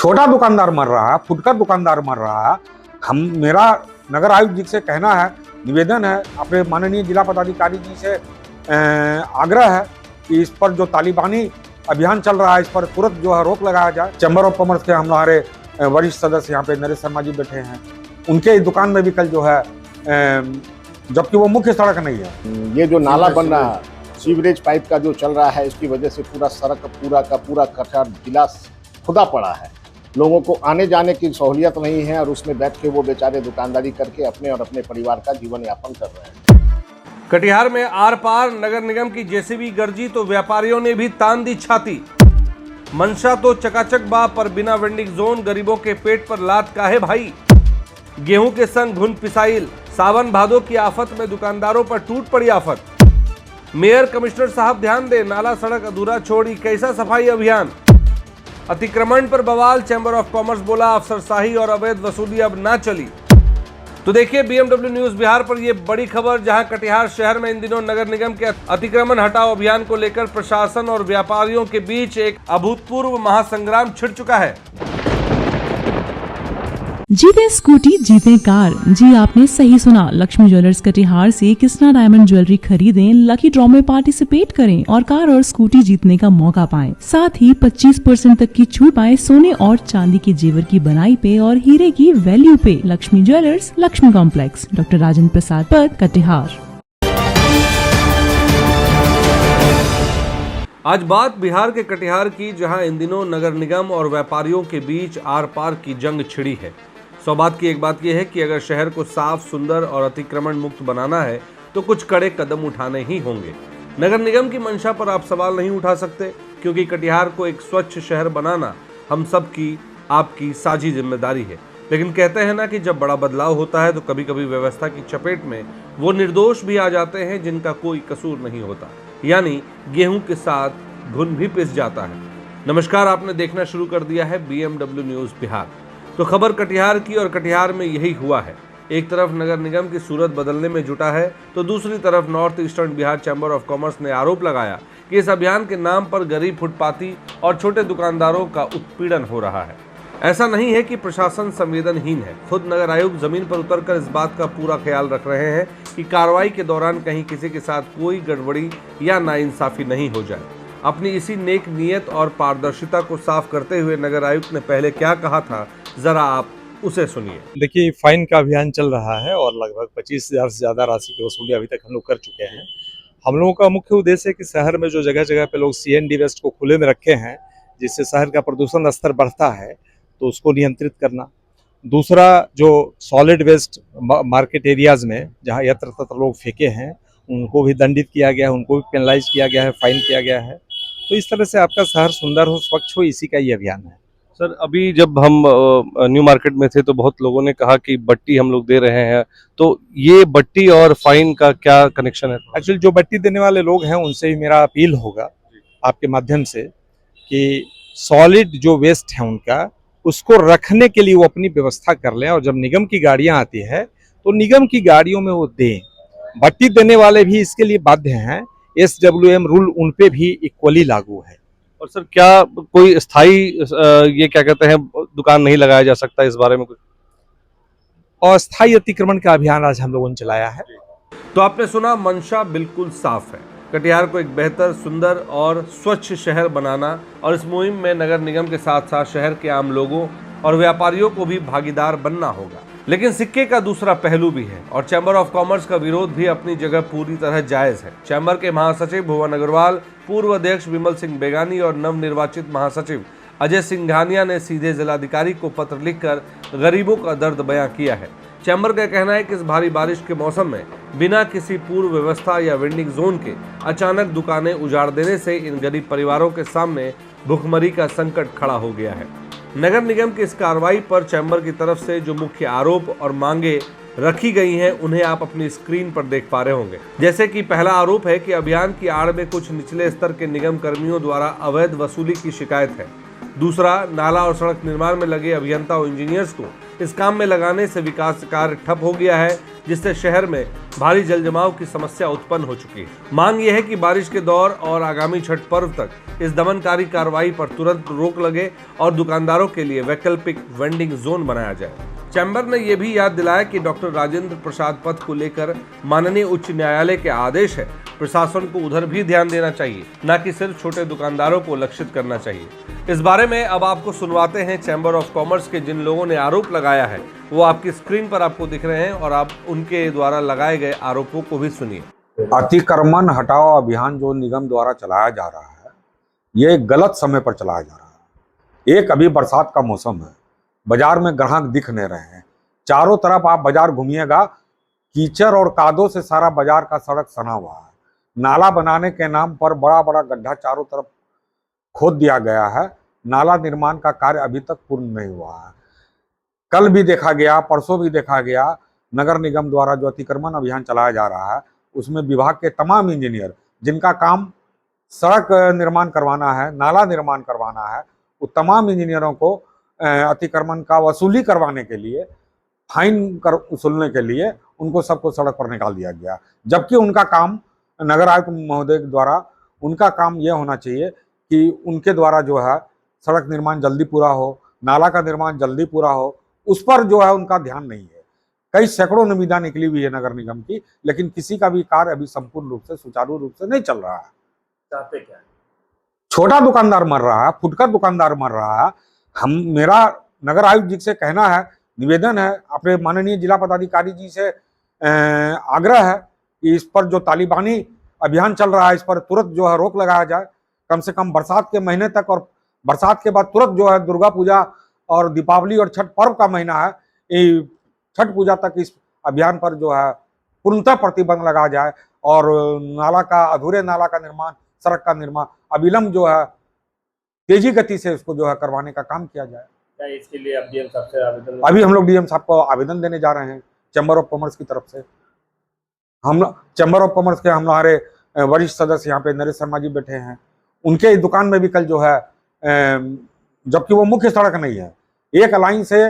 छोटा दुकानदार मर रहा है, फुटकर दुकानदार मर रहा है। मेरा नगर आयुक्त जी से कहना है, निवेदन है, अपने माननीय जिला पदाधिकारी जी से आग्रह है कि इस पर जो तालिबानी अभियान चल रहा है, इस पर तुरंत जो है रोक लगाया जाए। चैम्बर ऑफ कॉमर्स के हमारे वरिष्ठ सदस्य यहाँ पे नरेश शर्मा जी बैठे हैं, उनके दुकान में भी कल जो है, जबकि वो मुख्य सड़क नहीं है, ये जो नाला बन रहा है, सीवरेज पाइप का जो चल रहा है, इसकी वजह से पूरा सड़क पूरा कचरा जिला खुदा पड़ा है। लोगों को आने जाने की सहूलियत नहीं है और उसमें बैठ के वो बेचारे दुकानदारी करके अपने और अपने परिवार का जीवन यापन कर रहे हैं। कटिहार में आर पार नगर निगम की जेसीबी गरजी तो व्यापारियों ने भी तान दी छाती। मंशा तो चकाचक बा पर बिना वेंडिंग जोन, गरीबों के पेट पर लात काहे भाई। गेहूं के संग घुन पिसाइल, सावन भादो की आफत में दुकानदारों पर टूट पड़ी आफत। मेयर कमिश्नर साहब ध्यान दे, नाला सड़क अधूरा छोड़ी, कैसा सफाई अभियान। अतिक्रमण पर बवाल, चैम्बर ऑफ कॉमर्स बोला अफसरशाही और अवैध वसूली अब ना चली। तो देखिए बीएमडब्ल्यू न्यूज बिहार पर यह बड़ी खबर, जहां कटिहार शहर में इन दिनों नगर निगम के अतिक्रमण हटाओ अभियान को लेकर प्रशासन और व्यापारियों के बीच एक अभूतपूर्व महासंग्राम छिड़ चुका है। जीते स्कूटी जीते कार। जी आपने सही सुना, लक्ष्मी ज्वेलर्स कटिहार से कृष्णा डायमंड ज्वेलरी खरीदें, लकी ड्रॉ में पार्टिसिपेट करें और कार और स्कूटी जीतने का मौका पाएं। साथ ही 25% तक की छूट पाएं सोने और चांदी के जेवर की बनाई पे और हीरे की वैल्यू पे। Lakshmi jewellers, Lakshmi complex, doctor Rajendra Prasad Path, Katihar. आज बात बिहार के कटिहार की, जहां इन दिनों नगर निगम और व्यापारियों के बीच आर पार की जंग छिड़ी है। सौभाग्य की एक बात यह है कि अगर शहर को साफ, सुंदर और अतिक्रमण मुक्त बनाना है तो कुछ कड़े कदम उठाने ही होंगे। नगर निगम की मंशा पर आप सवाल नहीं उठा सकते, क्योंकि कटिहार को एक स्वच्छ शहर बनाना हम सब की, आपकी साझी जिम्मेदारी है। लेकिन कहते हैं ना कि जब बड़ा बदलाव होता है तो कभी कभी व्यवस्था की चपेट में वो निर्दोष भी आ जाते हैं जिनका कोई कसूर नहीं होता, यानी गेहूं के साथ घुन भी पिस जाता है। नमस्कार, आपने देखना शुरू कर दिया है बीएमडब्ल्यू न्यूज बिहार। तो खबर कटिहार की, और कटिहार में यही हुआ है। एक तरफ नगर निगम की सूरत बदलने में जुटा है तो दूसरी तरफ north eastern Bihar chamber of commerce ने आरोप लगाया कि इस अभियान के नाम पर गरीब, फुटपाती और छोटे दुकानदारों का उत्पीड़न हो रहा है। ऐसा नहीं है कि प्रशासन संवेदनहीन है, खुद नगर आयुक्त जमीन पर उतरकर इस बात का पूरा ख्याल रख रहे हैं कि कार्रवाई के दौरान कहीं किसी के साथ कोई गड़बड़ी या नाइंसाफी नहीं हो जाए। अपनी इसी नेक नीयत और पारदर्शिता को साफ करते हुए नगर आयुक्त ने पहले क्या कहा था, जरा आप उसे सुनिए। देखिए, फाइन का अभियान चल रहा है और लगभग 25,000 से ज्यादा राशि की वसूली अभी तक हम लोग कर चुके हैं। हम लोगों का मुख्य उद्देश्य है कि शहर में जो जगह जगह पे लोग सीएनडी वेस्ट को खुले में रखे हैं, जिससे शहर का प्रदूषण स्तर बढ़ता है, तो उसको नियंत्रित करना। दूसरा, जो सॉलिड वेस्ट मार्केट एरियाज में जहाँ यत्र तत्र लोग फेंके हैं, उनको भी दंडित किया गया है, उनको भी पेनलाइज किया गया है, फाइन किया गया है। तो इस तरह से आपका शहर सुंदर हो, स्वच्छ हो, इसी का ये अभियान है। सर, अभी जब हम न्यू मार्केट में थे तो बहुत लोगों ने कहा कि बट्टी हम लोग दे रहे हैं, तो ये बट्टी और फाइन का क्या कनेक्शन है? एक्चुअली जो बट्टी देने वाले लोग हैं उनसे भी मेरा अपील होगा आपके माध्यम से कि सॉलिड जो वेस्ट है उनका, उसको रखने के लिए वो अपनी व्यवस्था कर लें, और जब निगम की गाड़ियां आती है तो निगम की गाड़ियों में वो दें। बट्टी देने वाले भी इसके लिए बाध्य हैं, SWM रूल उन पे भी इक्वली लागू है। और सर, क्या कोई स्थायी ये क्या कहते हैं दुकान नहीं लगाया जा सकता, इस बारे में कुछ? अस्थायी अतिक्रमण का अभियान आज हम लोगों ने चलाया है। तो आपने सुना, मंशा बिल्कुल साफ है, कटिहार को एक बेहतर, सुंदर और स्वच्छ शहर बनाना, और इस मुहिम में नगर निगम के साथ साथ शहर के आम लोगों और व्यापारियों को भी भागीदार बनना होगा। लेकिन सिक्के का दूसरा पहलू भी है, और चैम्बर ऑफ कॉमर्स का विरोध भी अपनी जगह पूरी तरह जायज है। चैम्बर के महासचिव भुवन अग्रवाल, पूर्व अध्यक्ष विमल सिंह बेगानी और नवनिर्वाचित महासचिव अजय सिंघानिया ने सीधे जिलाधिकारी को पत्र लिखकर गरीबों का दर्द बयां किया है। चैम्बर का कहना है कि इस भारी बारिश के मौसम में बिना किसी पूर्व व्यवस्था या वेंडिंग जोन के अचानक दुकानें उजाड़ देने से इन गरीब परिवारों के सामने भुखमरी का संकट खड़ा हो गया है। नगर निगम की इस कार्रवाई पर चैम्बर की तरफ से जो मुख्य आरोप और मांगे रखी गई हैं, उन्हें आप अपनी स्क्रीन पर देख पा रहे होंगे। जैसे कि पहला आरोप है कि अभियान की आड़ में कुछ निचले स्तर के निगम कर्मियों द्वारा अवैध वसूली की शिकायत है। दूसरा, नाला और सड़क निर्माण में लगे अभियंता और इंजीनियर्स को इस काम में लगाने से विकास कार्य ठप हो गया है, जिससे शहर में भारी जलजमाव की समस्या उत्पन्न हो चुकी है। मांग यह है कि बारिश के दौर और आगामी छठ पर्व तक इस दमनकारी कार्रवाई पर तुरंत रोक लगे और दुकानदारों के लिए वैकल्पिक वेंडिंग जोन बनाया जाए। चैम्बर ने यह भी याद दिलाया कि डॉक्टर राजेंद्र प्रसाद पथ को लेकर माननीय उच्च न्यायालय के आदेश है, प्रशासन को उधर भी ध्यान देना चाहिए, न कि सिर्फ छोटे दुकानदारों को लक्षित करना चाहिए। इस बारे में अब आपको सुनवाते हैं चैम्बर ऑफ कॉमर्स के जिन लोगों ने आरोप लगाया है, वो आपकी स्क्रीन पर आपको दिख रहे हैं और आप उनके द्वारा लगाए गए आरोपों को भी सुनिए। अतिक्रमण हटाओ अभियान जो निगम द्वारा चलाया जा रहा है, ये गलत समय पर चलाया जा रहा है। एक अभी बरसात का मौसम है, बाजार में ग्राहक दिख नहीं रहे हैं। चारों तरफ आप बाजार घूमिएगा, कीचड़ और कादों से सारा बाजार का सड़क सना हुआ है। नाला बनाने के नाम पर बड़ा बड़ा गड्ढा चारों तरफ खोद दिया गया है। नाला निर्माण का कार्य अभी तक पूर्ण नहीं हुआ है। कल भी देखा गया, परसों भी देखा गया, नगर निगम द्वारा जो अतिक्रमण अभियान चलाया जा रहा है, उसमें विभाग के तमाम इंजीनियर जिनका काम सड़क निर्माण करवाना है, नाला निर्माण करवाना है, वो तमाम इंजीनियरों को अतिक्रमण का वसूली करवाने के लिए, फाइन कर वसूलने के लिए उनको सबको सड़क पर निकाल दिया गया। जबकि उनका काम नगर आयुक्त महोदय द्वारा उनका काम यह होना चाहिए कि उनके द्वारा जो है सड़क निर्माण जल्दी पूरा हो, नाला का निर्माण जल्दी पूरा हो, उस पर जो है उनका ध्यान नहीं है। कई सैकड़ों निविदा निकली हुई है नगर निगम की, लेकिन किसी का भी कार्य अभी संपूर्ण रूप से सुचारू रूप से नहीं चल रहा है। चाहते क्या है? छोटा दुकानदार मर रहा है, फुटकर दुकानदार मर रहा है। मेरा नगर आयुक्त जी से कहना है, निवेदन है, अपने माननीय जिला पदाधिकारी जी से आग्रह है कि इस पर जो तालिबानी अभियान चल रहा है, इस पर तुरंत जो है रोक लगाया जाए। कम से कम बरसात के महीने तक, और बरसात के बाद तुरंत जो है दुर्गा पूजा और दीपावली और छठ पर्व का महीना है, ये छठ पूजा तक इस अभियान पर जो है पूर्णतः प्रतिबंध लगाया जाए और नाला का, अधूरे नाला का निर्माण, सड़क का निर्माण अविलंब जो है तेजी गति से उसको जो है करवाने का काम किया जाए। क्या इसके लिए आप डीएम साहब से आवेदन? अभी हम लोग डीएम साहब को आवेदन देने जा रहे हैं चैम्बर ऑफ कॉमर्स की तरफ से। हम चैम्बर ऑफ कॉमर्स के हमारे वरिष्ठ सदस्य यहाँ पे नरेश शर्मा जी बैठे हैं, उनके दुकान में भी कल जो है, जबकि वो मुख्य सड़क नहीं है, एक लाइन से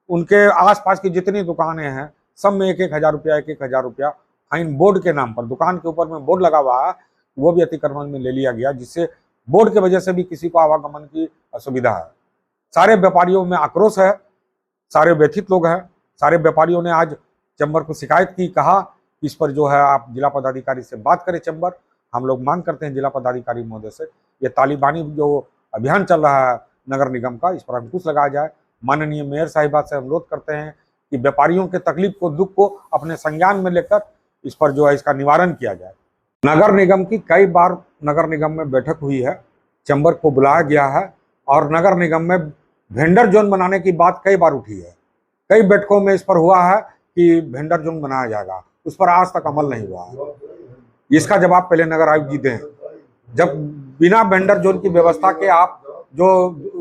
उनके आसपास की जितनी दुकानें हैं सब में 1,000 रुपया 1,000 रुपया फाइन बोर्ड के नाम पर, दुकान के ऊपर में बोर्ड लगा हुआ है, वो भी अतिक्रमण में ले लिया गया, जिससे बोर्ड के वजह से भी किसी को आवागमन की असुविधा है। सारे व्यापारियों में आक्रोश है, सारे व्यथित लोग हैं। सारे व्यापारियों ने आज चैम्बर को शिकायत की, कहा इस पर जो है आप जिला पदाधिकारी से बात करें चैम्बर। हम लोग मांग करते हैं जिला पदाधिकारी महोदय से, ये तालिबानी जो अभियान चल रहा है नगर निगम का, इस पर अंकुश लगाया जाए। माननीय मेयर साहिबा से अनुरोध करते हैं कि व्यापारियों के तकलीफ को, दुख को अपने संज्ञान में लेकर इस पर जो है इसका निवारण किया जाए। नगर निगम की कई बार नगर निगम में बैठक हुई है, चैम्बर को बुलाया गया है और नगर निगम में वेंडर जोन बनाने की बात कई बार उठी है। कई बैठकों में इस पर हुआ है कि वेंडर जोन बनाया जाएगा, उस पर आज तक अमल नहीं हुआ है। इसका जवाब पहले नगर आयुक्त जी दें। जब बिना वेंडर जोन की व्यवस्था के आप जो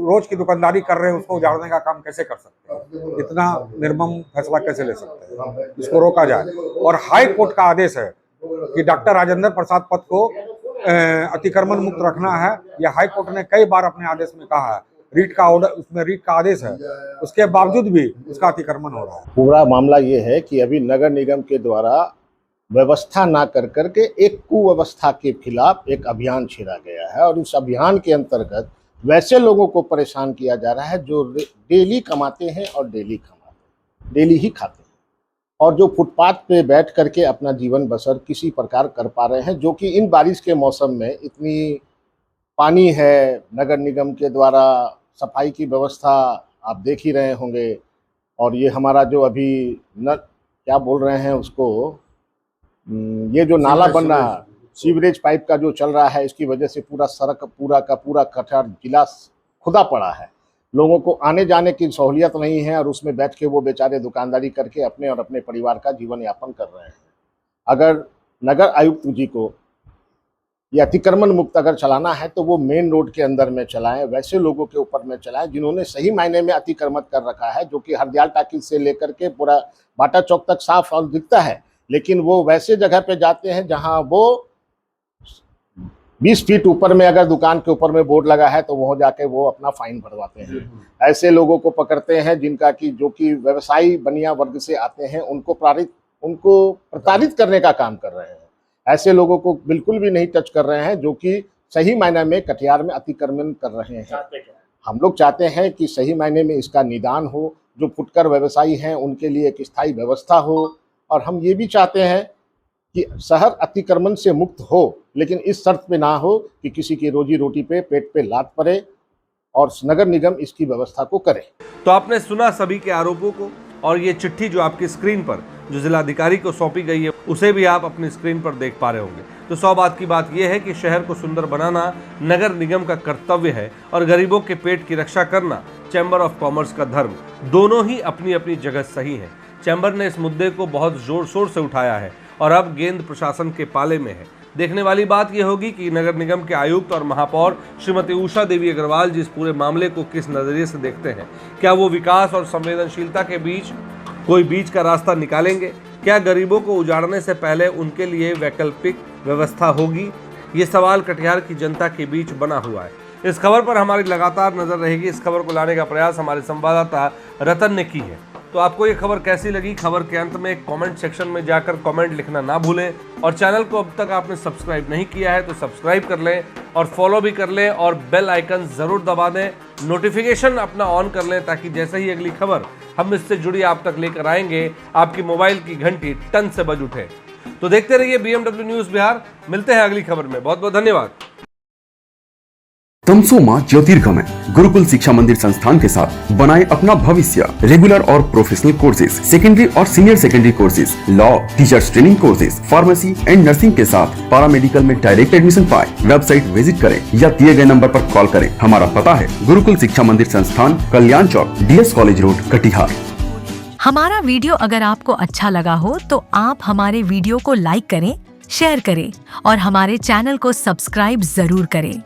रोज की दुकानदारी कर रहे हैं उसको उजाड़ने का काम कैसे कर सकते हैं? इतना निर्मम फैसला कैसे ले सकते हैं? इसको रोका जाए। और हाई कोर्ट का आदेश है कि डॉक्टर राजेंद्र प्रसाद पथ को अतिक्रमण मुक्त रखना है। यह हाई कोर्ट ने कई बार अपने आदेश में कहा है, रीट का ऑर्डर, उसमें रीट का आदेश है, उसके बावजूद भी उसका अतिक्रमण हो रहा है। पूरा मामला ये है कि अभी नगर निगम के द्वारा व्यवस्था ना कर करके एक कुव्यवस्था के खिलाफ एक अभियान छेड़ा गया है और उस अभियान के अंतर्गत वैसे लोगों को परेशान किया जा रहा है जो डेली कमाते हैं और डेली डेली ही खाते हैं और जो फुटपाथ पे बैठ करके अपना जीवन बसर किसी प्रकार कर पा रहे हैं, जो कि इन बारिश के मौसम में इतनी पानी है। नगर निगम के द्वारा सफाई की व्यवस्था आप देख ही रहे होंगे और ये हमारा जो अभी क्या बोल रहे हैं उसको, ये जो नाला बन रहा है, सीवरेज पाइप का जो चल रहा है, इसकी वजह से पूरा सड़क का पूरा कचरा जिला खुदा पड़ा है। लोगों को आने जाने की सहूलियत नहीं है और उसमें बैठ के वो बेचारे दुकानदारी करके अपने और अपने परिवार का जीवन यापन कर रहे हैं। अगर नगर आयुक्त जी को ये अतिक्रमण मुक्त अगर चलाना है तो वो मेन रोड के अंदर में चलाएं, वैसे लोगों के ऊपर में चलाएं जिन्होंने सही मायने में अतिक्रमण कर रखा है, जो कि हरदयाल टाकीज से लेकर के पूरा बाटा चौक तक साफ और दिखता है, लेकिन वो वैसे जगह पे जाते हैं जहां वो 20 फीट ऊपर में अगर दुकान के ऊपर में बोर्ड लगा है तो वहाँ जाके वो अपना फाइन भरवाते हैं। ऐसे लोगों को पकड़ते हैं जिनका कि जो कि व्यवसायी बनिया वर्ग से आते हैं, उनको प्रताड़ित करने का काम कर रहे हैं। ऐसे लोगों को बिल्कुल भी नहीं टच कर रहे हैं जो कि सही मायने में कटिहार में अतिक्रमण कर रहे हैं। हम लोग चाहते हैं कि सही मायने में इसका निदान हो, जो फुटकर व्यवसायी हैं उनके लिए एक स्थायी व्यवस्था हो, और हम ये भी चाहते हैं कि शहर अतिक्रमण से मुक्त हो, लेकिन इस शर्त पे ना हो कि किसी की रोजी रोटी पे पेट पे लात पड़े, और नगर निगम इसकी व्यवस्था को करे। तो आपने सुना सभी के आरोपों को, और ये चिट्ठी जो आपकी स्क्रीन पर जो जिलाधिकारी को सौंपी गई है उसे भी आप अपनी स्क्रीन पर देख पा रहे होंगे। तो 100 बात की बात यह है कि शहर को सुंदर बनाना नगर निगम का कर्तव्य है, और गरीबों के पेट की रक्षा करना चैम्बर ऑफ कॉमर्स का धर्म। दोनों ही अपनी अपनी जगह सही है। चैम्बर ने इस मुद्दे को बहुत जोर शोर से उठाया है और अब गेंद प्रशासन के पाले में है। देखने वाली बात यह होगी कि नगर निगम के आयुक्त और महापौर श्रीमती उषा देवी अग्रवाल जी इस पूरे मामले को किस नजरिए से देखते हैं। क्या वो विकास और संवेदनशीलता के बीच कोई बीच का रास्ता निकालेंगे? क्या गरीबों को उजाड़ने से पहले उनके लिए वैकल्पिक व्यवस्था होगी? ये सवाल कटिहार की जनता के बीच बना हुआ है। इस खबर पर हमारी लगातार नजर रहेगी। इस खबर को लाने का प्रयास हमारे संवाददाता रतन ने की है। तो आपको ये खबर कैसी लगी? खबर के अंत में कमेंट सेक्शन में जाकर कमेंट लिखना ना भूलें, और चैनल को अब तक आपने सब्सक्राइब नहीं किया है तो सब्सक्राइब कर लें और फॉलो भी कर लें, और बेल आइकन जरूर दबा दें, नोटिफिकेशन अपना ऑन कर लें, ताकि जैसे ही अगली खबर हम इससे जुड़ी आप तक लेकर आएंगे आपकी मोबाइल की घंटी टन से बज उठे। तो देखते रहिए BMW न्यूज़ बिहार। मिलते हैं अगली खबर में। बहुत बहुत धन्यवाद। तमसोमा ज्योतिर्गमय गुरुकुल शिक्षा मंदिर संस्थान के साथ बनाए अपना भविष्य। रेगुलर और प्रोफेशनल कोर्सेज, सेकेंडरी और senior secondary courses, law, teachers training courses, pharmacy and nursing के साथ पैरामेडिकल में डायरेक्ट एडमिशन पाए। वेबसाइट विजिट करें या दिए गए नंबर पर कॉल करें। हमारा पता है गुरुकुल शिक्षा मंदिर संस्थान, कल्याण चौक, DS कॉलेज रोड, कटिहार। हमारा वीडियो अगर आपको अच्छा लगा हो तो आप हमारे वीडियो को लाइक करें, शेयर करें और हमारे चैनल को सब्सक्राइब जरूर करें।